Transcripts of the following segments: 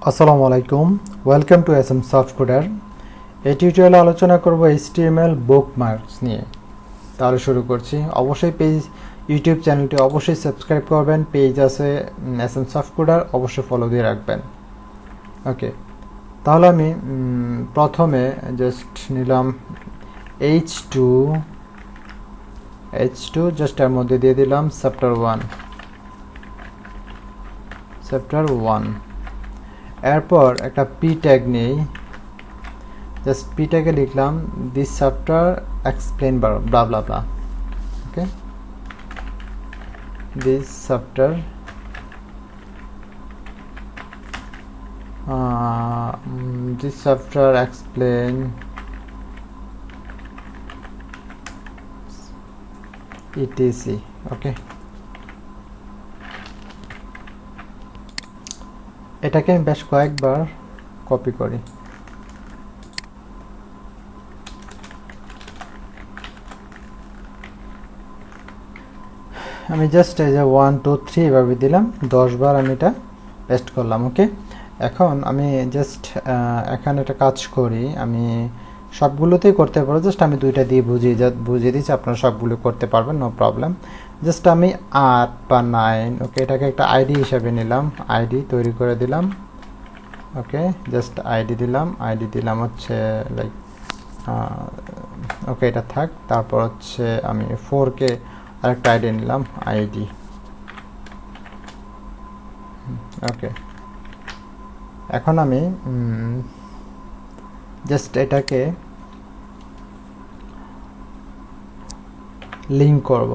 আসসালামু আলাইকুম, welcome to software. এই টিউটোরিয়ালে আলোচনা করব HTML বুকমার্কস নিয়ে। তাহলে শুরু করছি। অবশ্যই ইউটিউব চ্যানেলটি অবশ্যই সাবস্ক্রাইব করবেন। পেজ আছে সফটওয়্যার, অবশ্যই ফলো দিয়ে রাখবেন। ওকে, তাহলে আমি প্রথমে জাস্ট নিলাম H2 জাস্ট এর মধ্যে দিয়ে দিলাম চ্যাপ্টার 1। এরপর একটা পি ট্যাগ নেই, জাস্ট পি ট্যাগে লিখলাম this chapter explain blah blah blah. Okay, this chapter explain etc. Okay, এটাকে আমি বেশ কয়েকবার কপি করি। আমি জাস্ট এই যে 1 2 3 এভাবে দিলাম, 10 বার আমি এটা পেস্ট করলাম। ওকে, এখন আমি জাস্ট এখানে একটা কাজ করি, আমি সবগুলোতেই করতে পারবো, জাস্ট আমি দুইটা দিয়ে বুঝিয়ে দিচ্ছি, আপনারা সবগুলো করতে পারবেন, নো প্রবলেম। জাস্ট আমি 8 বা 9, ওকে, এটাকে একটা আইডি হিসাবে নিলাম, আইডি তৈরি করে দিলাম। ওকে, জাস্ট আইডি দিলাম হচ্ছে লাইক ওকে, এটা থাক। তারপর হচ্ছে আমি 4কে আরেকটা আইডি নিলাম, আইডি। ওকে, এখন আমি জাস্ট এটাকে লিঙ্ক করব,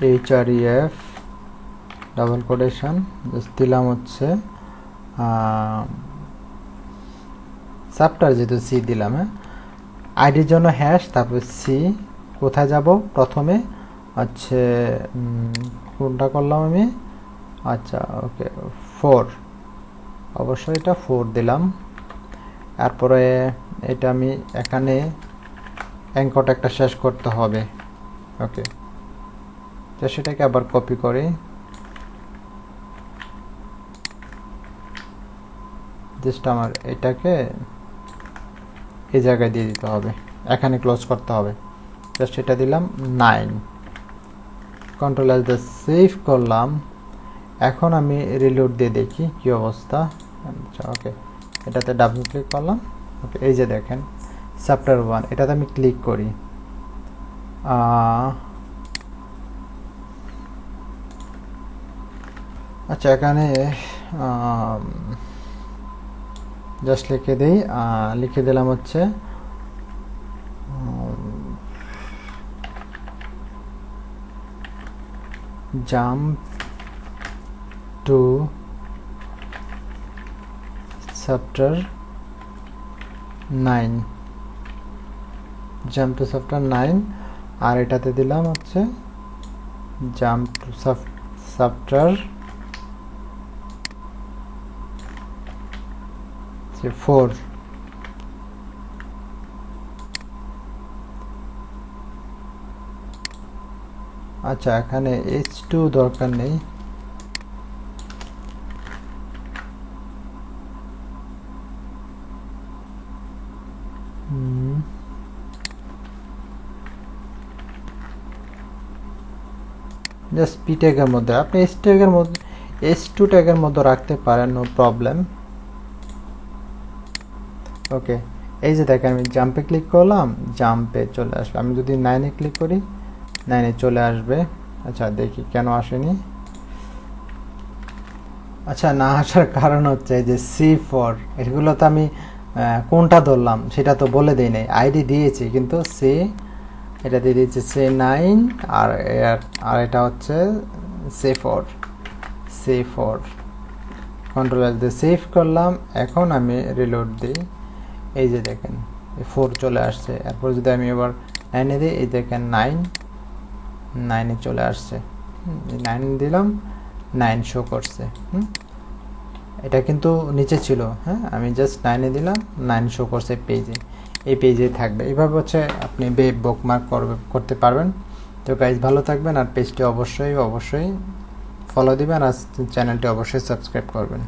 href ডাবল কোটেশন জাস্ট দিলাম হচ্ছে চ্যাপ্টার, যেহেতু সি দিলাম, হ্যাঁ, আইডির জন্য হ্যাশ, তারপর সি। কোথায় যাব? প্রথমে হচ্ছে কোনটা করলাম আমি? আচ্ছা, ওকে, 4, অবশ্যই এটা 4 দিলাম। তারপরে এটা আমি এখানে অ্যাঙ্করটা একটা শেষ করতে হবে। ওকে, তো সেটাকে আবার কপি করি, জাস্ট আমার এটাকে এই জায়গায় দিয়ে দিতে হবে, এখানে ক্লোজ করতে হবে। জাস্ট এটা দিলাম 9, কন্ট্রোল এস দিয়ে সেভ করলাম। এখন আমি রিলোড দিয়ে দেখি কি অবস্থা। আচ্ছা, ওকে, এটাতে ডাবল ক্লিক করলাম। ওকে, এই যে দেখেন চ্যাপ্টার 1, এটাতে আমি ক্লিক করি। আচ্ছা, এখানে জাস্ট লিখে দিলাম হচ্ছে জাম্প টু চ্যাপ্টার 9, আর এটাতে দিলাম হচ্ছে জাম্প টু চ্যাপ্টার 4। আচ্ছা, এখানে H2 দরকার নেই, জাস্ট পি ট্যাগের মধ্যে আপনি H2 ট্যাগের মধ্যে রাখতে পারেন, নো প্রবলেম। ওকে, এই যে দেখেন আমি জাম্পে ক্লিক করলাম, জাম্পে চলে আসলো। আমি যদি 9-এ ক্লিক করি, 9-এ চলে আসবে। আচ্ছা, দেখি কেন আসেনি। আচ্ছা, না আসার কারণ হচ্ছে যে C4, এগুলো তো আমি কোনটা ধরলাম সেটা তো বলে দিই নাই, আইডি দিয়েছি কিন্তু সি, এটা দিয়ে দিয়েছি C9, আর এটা হচ্ছে C4। কন্ট্রোল এস দিয়ে সেভ করলাম। এখন আমি রিলোড দিই, এই যে দেখেন 4 চলে আসছে। এরপর যদি আমি এবার 9-এ দিই, এই দেখেন 9-এ চলে আসছে। 9 দিলাম, 9 শো করছে। এটা কিন্তু নিচে ছিল, হ্যাঁ, আমি জাস্ট 9-এ দিলাম, 9 শো করছে পেজে। এই পেজে থাকবে। এইভাবে হচ্ছে আপনি ওয়েব বুকমার্ক করতে পারবেন। তো গাইজ, ভালো থাকবেন, আর পেজটি অবশ্যই ফলো দিবেন আর চ্যানেলটি অবশ্যই সাবস্ক্রাইব করবেন।